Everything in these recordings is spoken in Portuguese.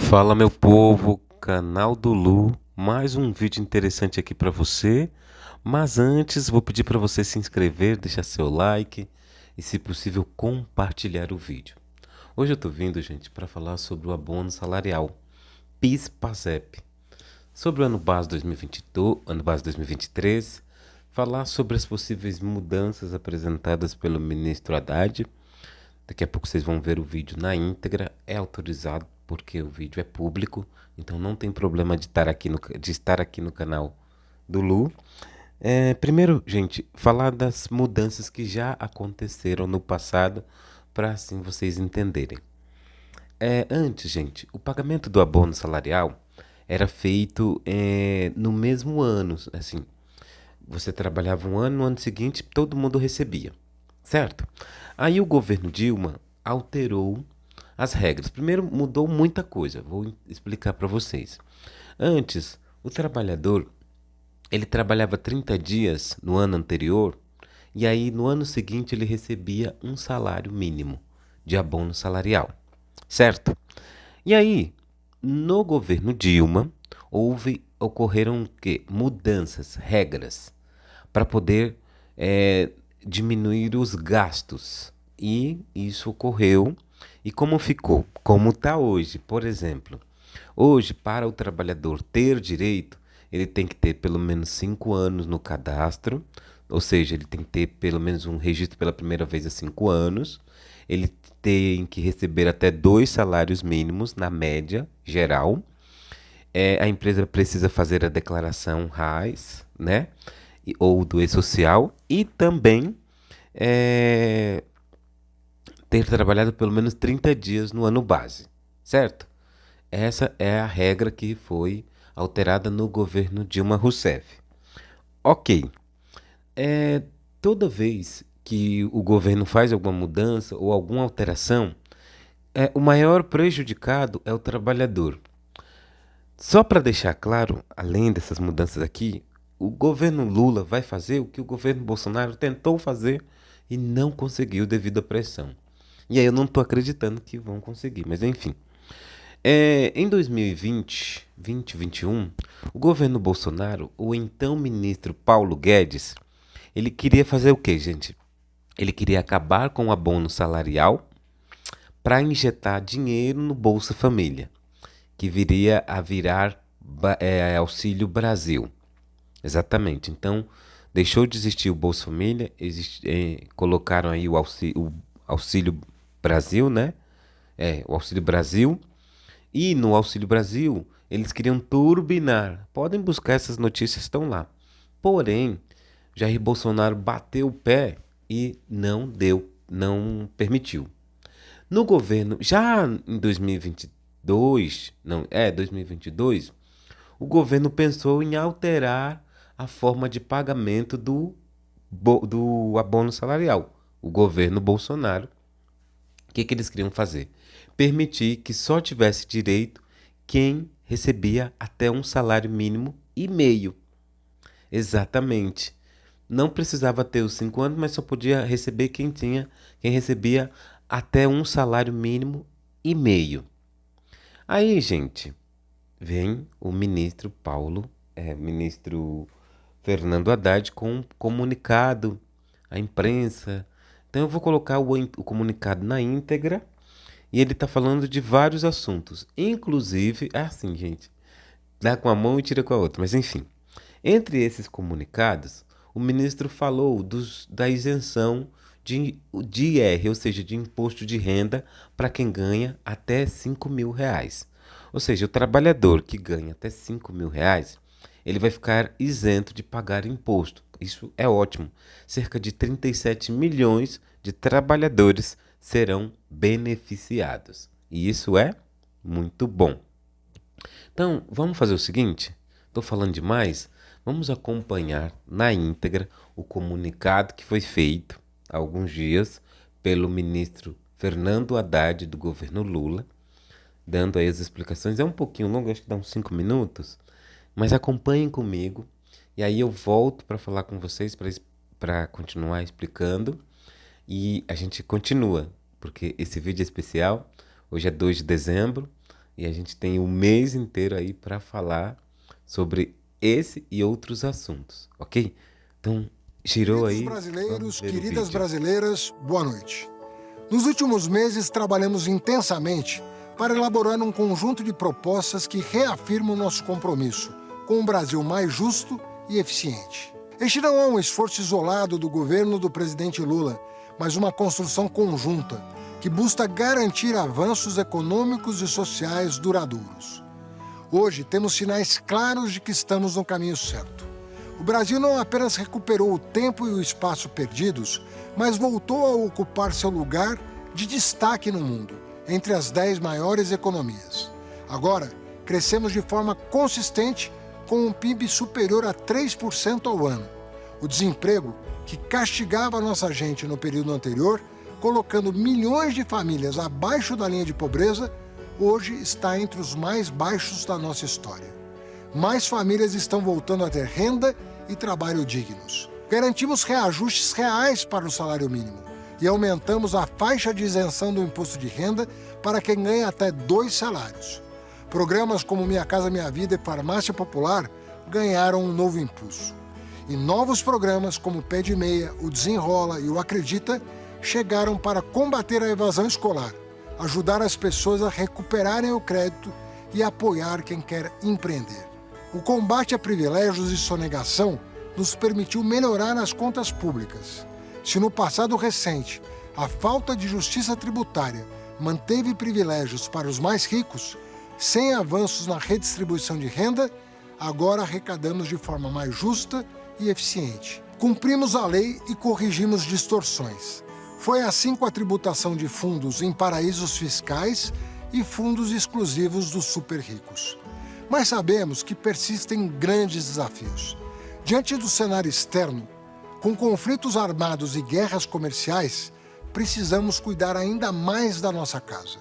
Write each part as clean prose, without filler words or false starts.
Fala meu povo, canal do Lu, mais um vídeo interessante aqui para você. Mas antes vou pedir para você se inscrever, deixar seu like e, se possível, compartilhar o vídeo. Hoje eu tô vindo, gente, para falar sobre o abono salarial PIS/PASEP, sobre o ano base 2022, ano base 2023, falar sobre as possíveis mudanças apresentadas pelo ministro Haddad. Daqui a pouco vocês vão ver o vídeo na íntegra. É autorizado porque o vídeo é público, então não tem problema de estar aqui no canal do Lu. Primeiro, gente, falar das mudanças que já aconteceram no passado, para assim vocês entenderem. Antes, gente, o pagamento do abono salarial era feito no mesmo ano, assim, você trabalhava um ano, no ano seguinte todo mundo recebia, certo? Aí o governo Dilma alterou as regras. Primeiro mudou muita coisa, vou explicar para vocês. Antes, o trabalhador, ele trabalhava 30 dias no ano anterior e aí no ano seguinte ele recebia um salário mínimo de abono salarial, certo? E aí, no governo Dilma, ocorreram o quê? Mudanças, regras para poder eh, diminuir os gastos. E isso ocorreu. E como ficou? Como está hoje, por exemplo. Hoje, para o trabalhador ter direito, ele tem que ter pelo menos 5 anos no cadastro, ou seja, ele tem que ter pelo menos um registro pela primeira vez há 5 anos. Ele tem que receber até 2 salários mínimos, na média geral. A empresa precisa fazer a declaração RAIS, né? Ou do E-Social. E também é, ter trabalhado pelo menos 30 dias no ano base, certo? Essa é a regra que foi alterada no governo Dilma Rousseff. Ok. É, Toda vez que o governo faz alguma mudança ou alguma alteração, o maior prejudicado é o trabalhador. Só para deixar claro, além dessas mudanças aqui, o governo Lula vai fazer o que o governo Bolsonaro tentou fazer e não conseguiu devido à pressão. E aí eu não estou acreditando que vão conseguir, mas enfim. Em 2020, 2021, o governo Bolsonaro, o então ministro Paulo Guedes, ele queria fazer o quê, gente? Ele queria acabar com o abono salarial para injetar dinheiro no Bolsa Família, que viria a virar Auxílio Brasil. Exatamente. Então, deixou de existir o Bolsa Família, colocaram aí o Auxílio Brasil, né? O Auxílio Brasil. E no Auxílio Brasil, eles queriam turbinar. Podem buscar essas notícias, estão lá. Porém, Jair Bolsonaro bateu o pé e não deu, não permitiu. No governo, já em 2022, não, 2022, o governo pensou em alterar a forma de pagamento do abono salarial. O governo Bolsonaro, o que eles queriam fazer? Permitir que só tivesse direito quem recebia até um salário mínimo e meio. Exatamente. Não precisava ter os 5 anos, mas só podia receber quem recebia até um salário mínimo e meio. Aí, gente, vem o ministro Fernando Haddad com um comunicado à imprensa. Então eu vou colocar o comunicado na íntegra e ele está falando de vários assuntos. Inclusive, é assim, gente, dá com a mão e tira com a outra, mas enfim. Entre esses comunicados, o ministro falou da isenção de IR, ou seja, de imposto de renda, para quem ganha até R$ 5.000. Ou seja, o trabalhador que ganha até R$ 5.000, ele vai ficar isento de pagar imposto. Isso é ótimo. Cerca de 37 milhões de trabalhadores serão beneficiados. E isso é muito bom. Então, vamos fazer o seguinte? Estou falando demais? Vamos acompanhar na íntegra o comunicado que foi feito há alguns dias pelo ministro Fernando Haddad do governo Lula, dando aí as explicações. É um pouquinho longo, acho que dá uns 5 minutos, mas acompanhem comigo e aí eu volto para falar com vocês para continuar explicando e a gente continua, porque esse vídeo é especial. Hoje é 2 de dezembro E a gente tem o mês inteiro aí para falar sobre esse e outros assuntos, ok? Então, girou Queridos aí, vamos brasileiros, ver o queridas vídeo. brasileiras, boa noite. Nos últimos meses, trabalhamos intensamente para elaborar um conjunto de propostas que reafirmam nosso compromisso com um Brasil mais justo e eficiente. Este não é um esforço isolado do governo do presidente Lula, mas uma construção conjunta que busca garantir avanços econômicos e sociais duradouros. Hoje, temos sinais claros de que estamos no caminho certo. O Brasil não apenas recuperou o tempo e o espaço perdidos, mas voltou a ocupar seu lugar de destaque no mundo, entre as 10 maiores economias. Agora, crescemos de forma consistente com um PIB superior a 3% ao ano. O desemprego, que castigava a nossa gente no período anterior, colocando milhões de famílias abaixo da linha de pobreza, hoje está entre os mais baixos da nossa história. Mais famílias estão voltando a ter renda e trabalho dignos. Garantimos reajustes reais para o salário mínimo e aumentamos a faixa de isenção do imposto de renda para quem ganha até 2 salários. Programas como Minha Casa Minha Vida e Farmácia Popular ganharam um novo impulso. E novos programas como o Pé de Meia, o Desenrola e o Acredita chegaram para combater a evasão escolar, ajudar as pessoas a recuperarem o crédito e apoiar quem quer empreender. O combate a privilégios e sonegação nos permitiu melhorar as contas públicas. Se no passado recente a falta de justiça tributária manteve privilégios para os mais ricos, sem avanços na redistribuição de renda, agora arrecadamos de forma mais justa e eficiente. Cumprimos a lei e corrigimos distorções. Foi assim com a tributação de fundos em paraísos fiscais e fundos exclusivos dos super ricos. Mas sabemos que persistem grandes desafios. Diante do cenário externo, com conflitos armados e guerras comerciais, precisamos cuidar ainda mais da nossa casa.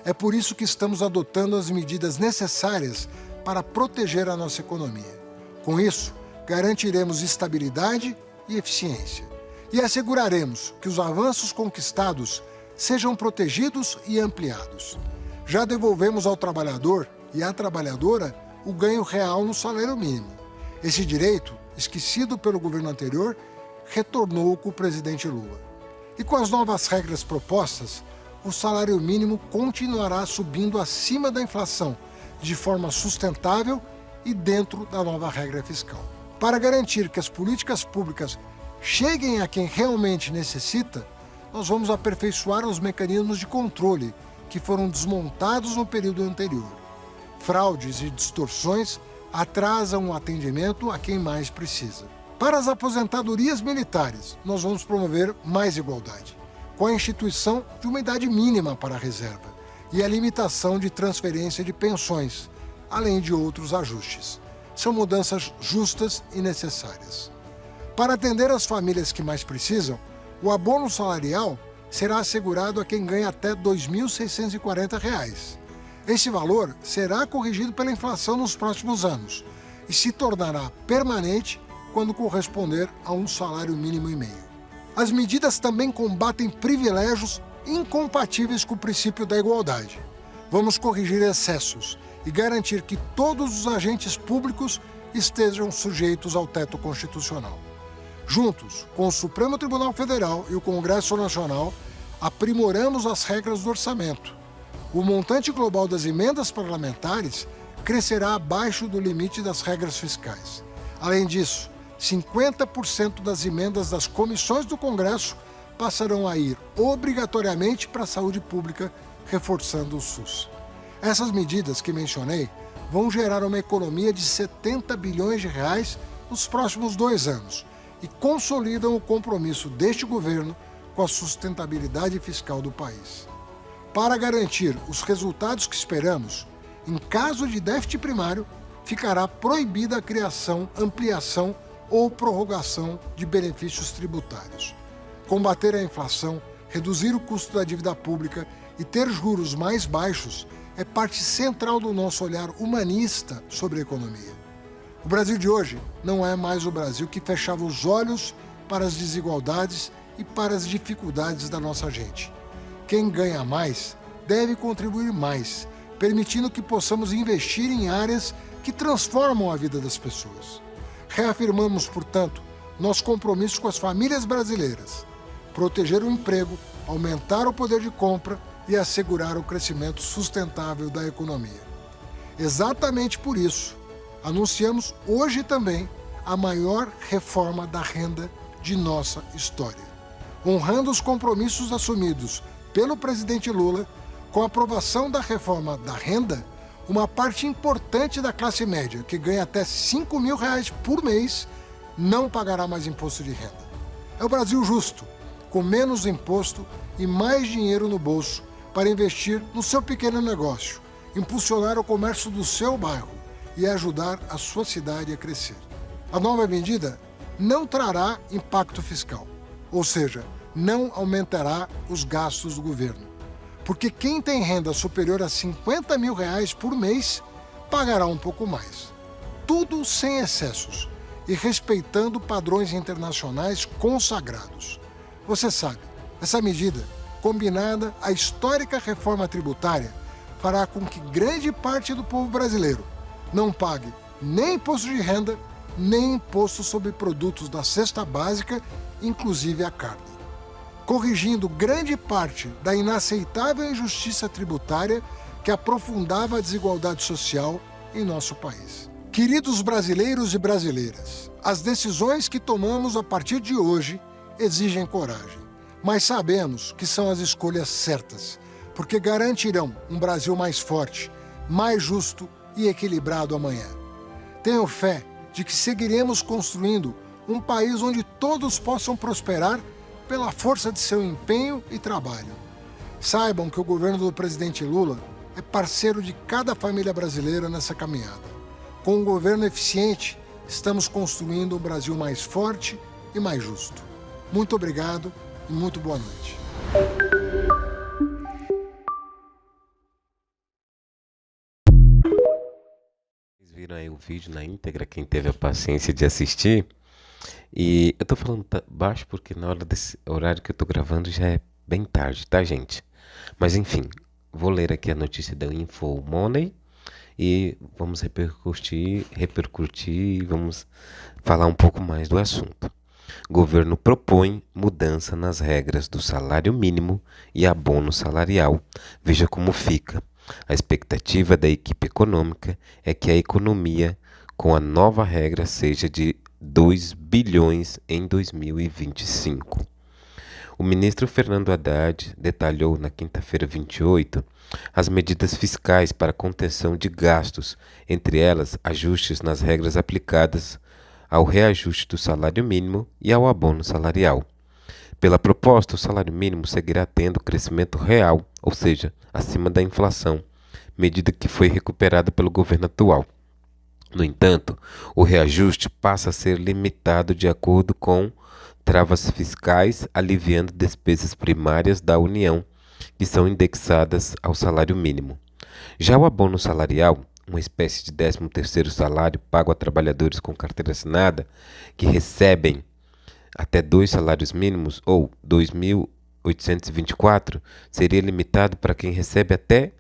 É por isso que estamos adotando as medidas necessárias para proteger a nossa economia. Com isso, garantiremos estabilidade e eficiência. E asseguraremos que os avanços conquistados sejam protegidos e ampliados. Já devolvemos ao trabalhador e à trabalhadora o ganho real no salário mínimo. Esse direito, esquecido pelo governo anterior, retornou com o presidente Lula. E com as novas regras propostas, o salário mínimo continuará subindo acima da inflação, de forma sustentável e dentro da nova regra fiscal. Para garantir que as políticas públicas cheguem a quem realmente necessita, nós vamos aperfeiçoar os mecanismos de controle que foram desmontados no período anterior. Fraudes e distorções atrasam o atendimento a quem mais precisa. Para as aposentadorias militares, nós vamos promover mais igualdade, com a instituição de uma idade mínima para a reserva e a limitação de transferência de pensões, além de outros ajustes. São mudanças justas e necessárias. Para atender as famílias que mais precisam, o abono salarial será assegurado a quem ganha até R$ 2.640. Esse valor será corrigido pela inflação nos próximos anos e se tornará permanente quando corresponder a um salário mínimo e meio. As medidas também combatem privilégios incompatíveis com o princípio da igualdade. Vamos corrigir excessos e garantir que todos os agentes públicos estejam sujeitos ao teto constitucional. Juntos, com o Supremo Tribunal Federal e o Congresso Nacional, aprimoramos as regras do orçamento. O montante global das emendas parlamentares crescerá abaixo do limite das regras fiscais. Além disso, 50% das emendas das comissões do Congresso passarão a ir obrigatoriamente para a saúde pública, reforçando o SUS. Essas medidas que mencionei vão gerar uma economia de 70 bilhões de reais nos próximos 2 anos e consolidam o compromisso deste governo com a sustentabilidade fiscal do país. Para garantir os resultados que esperamos, em caso de déficit primário, ficará proibida a criação, ampliação ou prorrogação de benefícios tributários. Combater a inflação, reduzir o custo da dívida pública e ter juros mais baixos é parte central do nosso olhar humanista sobre a economia. O Brasil de hoje não é mais o Brasil que fechava os olhos para as desigualdades e para as dificuldades da nossa gente. Quem ganha mais deve contribuir mais, permitindo que possamos investir em áreas que transformam a vida das pessoas. Reafirmamos, portanto, nosso compromisso com as famílias brasileiras, proteger o emprego, aumentar o poder de compra e assegurar o crescimento sustentável da economia. Exatamente por isso, anunciamos hoje também a maior reforma da renda de nossa história, honrando os compromissos assumidos pelo presidente Lula. Com a aprovação da reforma da renda, uma parte importante da classe média, que ganha até R$5.000 por mês, não pagará mais imposto de renda. É o Brasil justo, com menos imposto e mais dinheiro no bolso para investir no seu pequeno negócio, impulsionar o comércio do seu bairro e ajudar a sua cidade a crescer. A nova medida não trará impacto fiscal, ou seja, não aumentará os gastos do governo. Porque quem tem renda superior a R$50.000 por mês pagará um pouco mais. Tudo sem excessos e respeitando padrões internacionais consagrados. Você sabe, essa medida, combinada à histórica reforma tributária, fará com que grande parte do povo brasileiro não pague nem imposto de renda, nem imposto sobre produtos da cesta básica, inclusive a carne, corrigindo grande parte da inaceitável injustiça tributária que aprofundava a desigualdade social em nosso país. Queridos brasileiros e brasileiras, as decisões que tomamos a partir de hoje exigem coragem, mas sabemos que são as escolhas certas, porque garantirão um Brasil mais forte, mais justo e equilibrado amanhã. Tenho fé de que seguiremos construindo um país onde todos possam prosperar pela força de seu empenho e trabalho. Saibam que o governo do presidente Lula é parceiro de cada família brasileira nessa caminhada. Com um governo eficiente, estamos construindo um Brasil mais forte e mais justo. Muito obrigado e muito boa noite. Vocês viram aí o vídeo na íntegra, quem teve a paciência de assistir. E eu tô falando baixo porque na hora desse horário que eu tô gravando já é bem tarde, tá, gente? Mas enfim, vou ler aqui a notícia da InfoMoney e vamos repercutir e vamos falar um pouco mais do assunto. Governo propõe mudança nas regras do salário mínimo e abono salarial. Veja como fica. A expectativa da equipe econômica é que a economia, com a nova regra, seja de 2 bilhões em 2025. O ministro Fernando Haddad detalhou na quinta-feira 28 as medidas fiscais para contenção de gastos, entre elas ajustes nas regras aplicadas ao reajuste do salário mínimo e ao abono salarial. Pela proposta, o salário mínimo seguirá tendo crescimento real, ou seja, acima da inflação, medida que foi recuperada pelo governo atual. No entanto, o reajuste passa a ser limitado de acordo com travas fiscais, aliviando despesas primárias da União, que são indexadas ao salário mínimo. Já o abono salarial, uma espécie de 13º salário pago a trabalhadores com carteira assinada, que recebem até 2 salários mínimos, ou 2.824, seria limitado para quem recebe até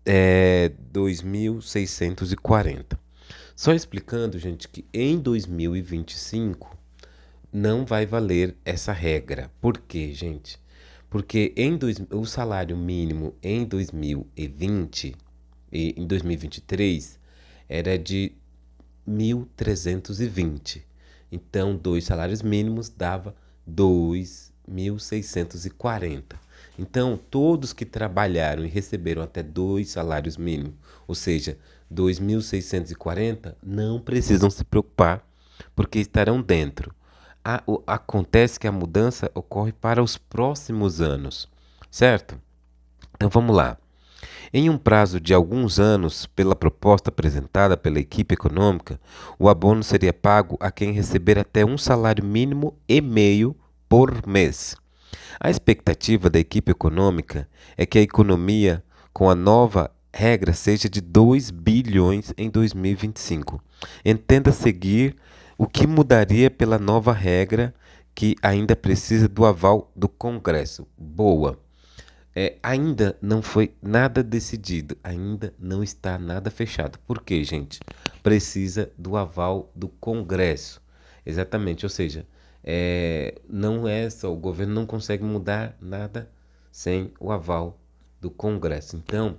2.640. Só explicando, gente, que em 2025 não vai valer essa regra. Por quê, gente? Porque o salário mínimo em 2020 e em 2023 era de 1.320. Então, 2 salários mínimos dava 2.640. Então, todos que trabalharam e receberam até 2 salários mínimos, ou seja, 2.640, não precisam se preocupar, porque estarão dentro. Acontece que a mudança ocorre para os próximos anos, certo? Então vamos lá. Em um prazo de alguns anos, pela proposta apresentada pela equipe econômica, o abono seria pago a quem receber até 1 salário mínimo e meio por mês. A expectativa da equipe econômica é que a economia, com a nova regra, seja de 2 bilhões em 2025. Entenda seguir o que mudaria pela nova regra, que ainda precisa do aval do Congresso. Boa. Ainda não foi nada decidido, ainda não está nada fechado. Por quê, gente? Precisa do aval do Congresso. Exatamente, ou seja, não é só, o governo não consegue mudar nada sem o aval do Congresso. Então,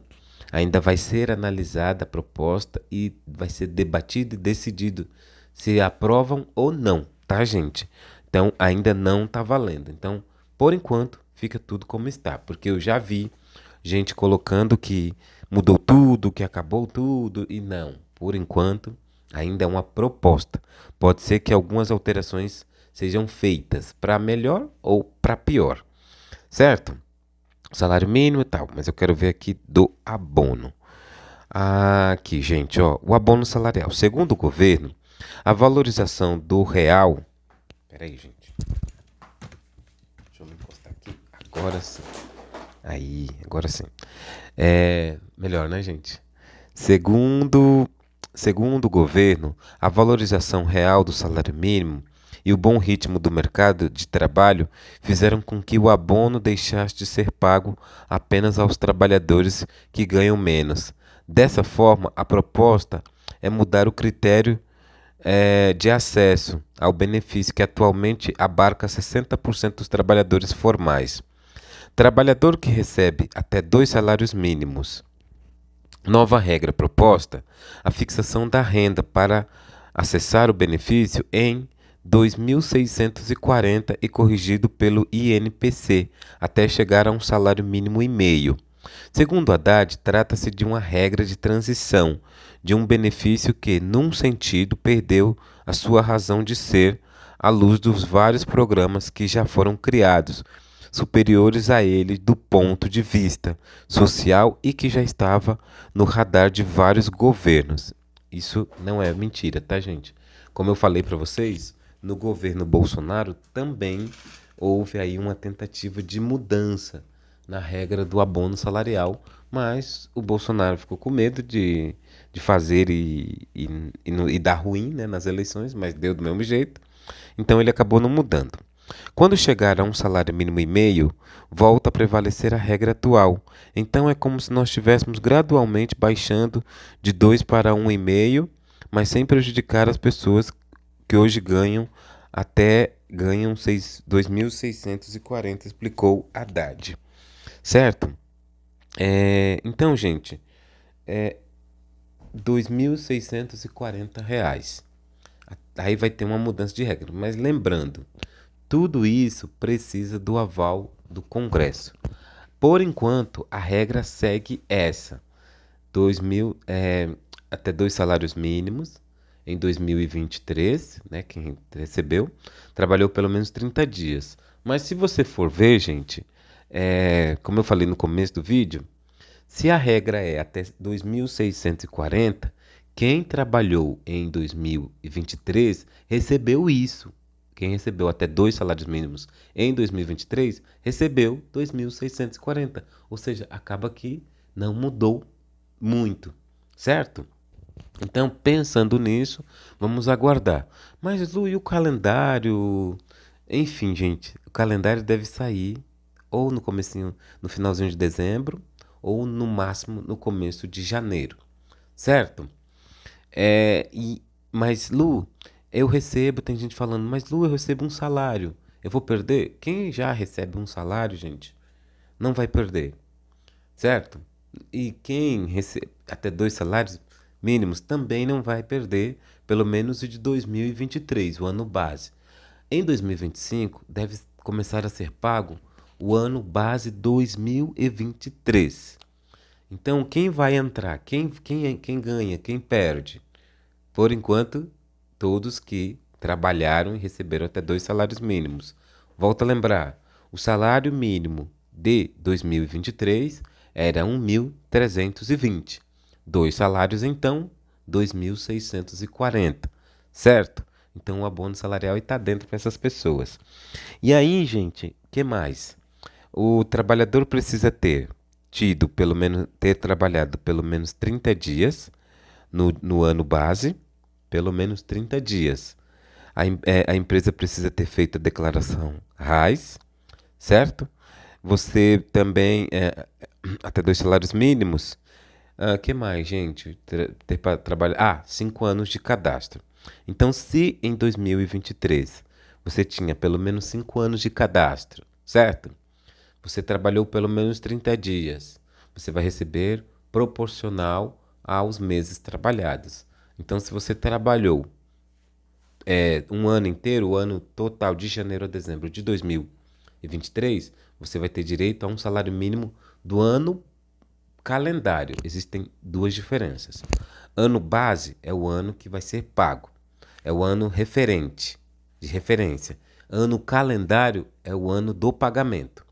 ainda vai ser analisada a proposta e vai ser debatido e decidido se aprovam ou não, tá, gente? Então, ainda não está valendo. Então, por enquanto, fica tudo como está, porque eu já vi gente colocando que mudou tudo, que acabou tudo, e não. Por enquanto, ainda é uma proposta. Pode ser que algumas alterações sejam feitas para melhor ou para pior, certo? O salário mínimo e tal, mas eu quero ver aqui do abono. Aqui, gente, ó, o abono salarial. Segundo o governo, a valorização do real. Peraí, gente. Deixa eu me encostar aqui. Agora sim. Aí, agora sim. Melhor, né, gente? Segundo, segundo o governo, a valorização real do salário mínimo e o bom ritmo do mercado de trabalho fizeram com que o abono deixasse de ser pago apenas aos trabalhadores que ganham menos. Dessa forma, a proposta é mudar o critério de acesso ao benefício que atualmente abarca 60% dos trabalhadores formais. Trabalhador que recebe até 2 salários mínimos. Nova regra proposta: a fixação da renda para acessar o benefício em 2.640 e corrigido pelo INPC, até chegar a um salário mínimo e meio. Segundo Haddad, trata-se de uma regra de transição de um benefício que, num sentido, perdeu a sua razão de ser à luz dos vários programas que já foram criados, superiores a ele do ponto de vista social e que já estava no radar de vários governos. Isso não é mentira, tá, gente? Como eu falei para vocês, no governo Bolsonaro também houve aí uma tentativa de mudança na regra do abono salarial, mas o Bolsonaro ficou com medo de fazer e dar ruim, né, nas eleições, mas deu do mesmo jeito. Então ele acabou não mudando. Quando chegar a um salário mínimo e meio, volta a prevalecer a regra atual. Então é como se nós estivéssemos gradualmente baixando de 2 para 1,5, mas sem prejudicar as pessoas que hoje ganham 2.640, explicou Haddad. Certo? Então, gente, R$ 2.640. Aí vai ter uma mudança de regra. Mas lembrando, tudo isso precisa do aval do Congresso. Por enquanto, a regra segue essa: 2.000, até 2 salários mínimos em 2023, né? Quem recebeu trabalhou pelo menos 30 dias. Mas se você for ver, gente, como eu falei no começo do vídeo, se a regra é até 2.640, quem trabalhou em 2023 recebeu isso. Quem recebeu até 2 salários mínimos em 2023 recebeu 2.640. Ou seja, acaba que não mudou muito, certo? Então, pensando nisso, vamos aguardar. Mas, Lu, e o calendário? Enfim, gente, o calendário deve sair ou no comecinho, no finalzinho de dezembro, ou no máximo no começo de janeiro, certo? Mas, Lu, eu recebo, tem gente falando, mas Lu, eu recebo um salário, eu vou perder? Quem já recebe um salário, gente, não vai perder, certo? E quem recebe até 2 salários mínimos também não vai perder, pelo menos o de 2023, o ano base. Em 2025, deve começar a ser pago o ano base 2023. Então, quem vai entrar? Quem ganha? Quem perde? Por enquanto, todos que trabalharam e receberam até 2 salários mínimos. Volto a lembrar, o salário mínimo de 2023 era 1.320. 2 salários, então, 2.640, certo? Então, o abono salarial está dentro para essas pessoas. E aí, gente, o que mais? O trabalhador precisa ter trabalhado pelo menos 30 dias no ano base, pelo menos 30 dias. A empresa precisa ter feito a declaração RAIS, certo? Você também, até 2 salários mínimos. Que mais, gente? Ter para trabalhar. 5 anos de cadastro. Então, se em 2023 você tinha pelo menos 5 anos de cadastro, certo? Você trabalhou pelo menos 30 dias. Você vai receber proporcional aos meses trabalhados. Então, se você trabalhou um ano inteiro, o ano total de janeiro a dezembro de 2023, você vai ter direito a um salário mínimo do ano calendário. Existem duas diferenças. Ano base é o ano que vai ser pago. É o ano referente, de referência. Ano calendário é o ano do pagamento.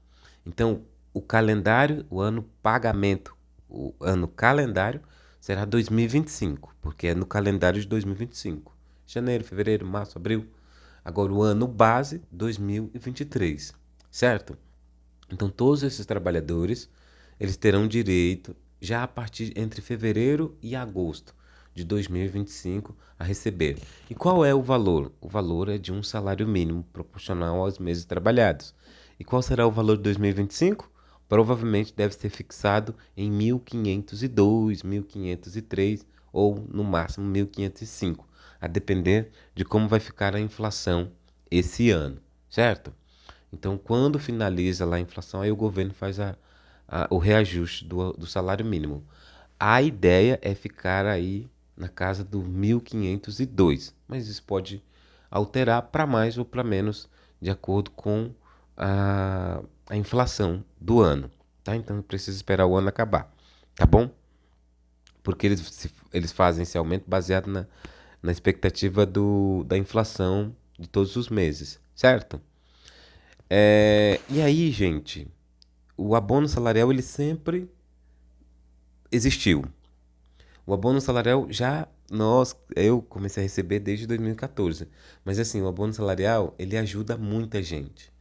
Então, o calendário, o ano pagamento, o ano calendário será 2025, porque é no calendário de 2025. Janeiro, fevereiro, março, abril. Agora, o ano base, 2023, certo? Então, todos esses trabalhadores, eles terão direito, já a partir entre fevereiro e agosto de 2025, a receber. E qual é o valor? O valor é de um salário mínimo proporcional aos meses trabalhados. E qual será o valor de 2025? Provavelmente deve ser fixado em 1.502, 1.503 ou no máximo 1.505, a depender de como vai ficar a inflação esse ano, certo? Então, quando finaliza lá a inflação, aí o governo faz o reajuste do salário mínimo. A ideia é ficar aí na casa do 1.502, mas isso pode alterar para mais ou para menos, de acordo com a inflação do ano, tá? Então, precisa esperar o ano acabar, tá bom? Porque eles fazem esse aumento baseado na expectativa da inflação de todos os meses, certo? E aí, gente, o abono salarial ele sempre existiu. O abono salarial eu comecei a receber desde 2014. Mas assim, o abono salarial ele ajuda muita gente.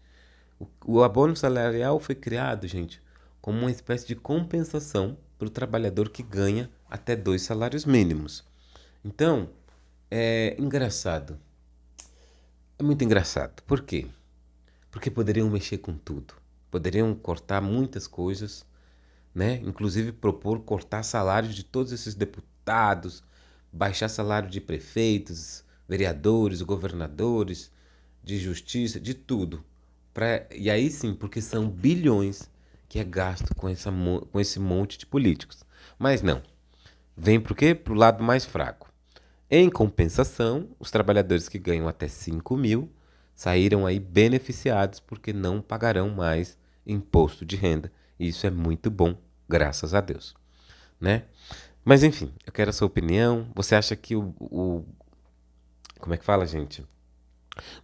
O abono salarial foi criado, gente, como uma espécie de compensação para o trabalhador que ganha até 2 salários mínimos. Então, é engraçado. É muito engraçado. Por quê? Porque poderiam mexer com tudo. Poderiam cortar muitas coisas, né? Inclusive propor cortar salários de todos esses deputados, baixar salário de prefeitos, vereadores, governadores, de justiça, de tudo. E aí sim, porque são bilhões que é gasto com esse monte de políticos. Mas não. Vem para o quê? Para o lado mais fraco. Em compensação, os trabalhadores que ganham até 5 mil saíram aí beneficiados porque não pagarão mais imposto de renda. E isso é muito bom, graças a Deus, né? Mas enfim, eu quero a sua opinião. Você acha que como é que fala, gente?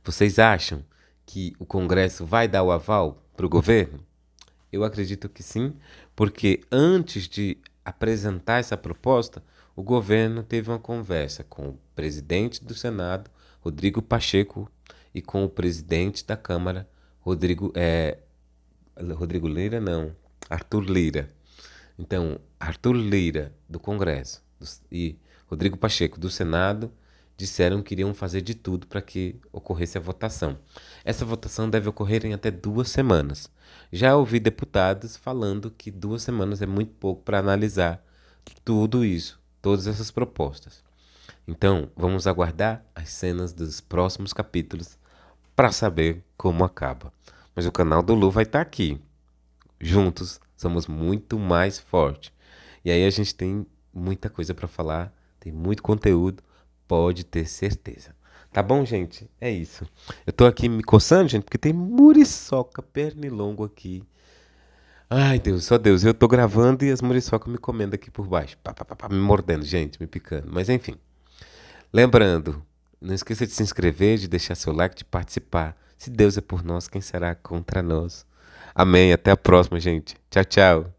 Vocês acham que o Congresso vai dar o aval para o governo? Eu acredito que sim, porque antes de apresentar essa proposta, o governo teve uma conversa com o presidente do Senado, Rodrigo Pacheco, e com o presidente da Câmara, Rodrigo Lira, não, Arthur Lira. Então, Arthur Lira, do Congresso, e Rodrigo Pacheco, do Senado, disseram que iriam fazer de tudo para que ocorresse a votação. Essa votação deve ocorrer em até 2 semanas. Já ouvi deputados falando que 2 semanas é muito pouco para analisar tudo isso, todas essas propostas. Então, vamos aguardar as cenas dos próximos capítulos para saber como acaba. Mas o canal do Lu vai estar aqui. Juntos somos muito mais fortes. E aí a gente tem muita coisa para falar, tem muito conteúdo, pode ter certeza. Tá bom, gente? É isso. Eu tô aqui me coçando, gente, porque tem muriçoca pernilongo aqui. Ai, Deus, só Deus. Eu tô gravando e as muriçocas me comendo aqui por baixo. Pá, pá, pá, pá, me mordendo, gente, me picando. Mas enfim. Lembrando, não esqueça de se inscrever, de deixar seu like, de participar. Se Deus é por nós, quem será contra nós? Amém. Até a próxima, gente. Tchau, tchau.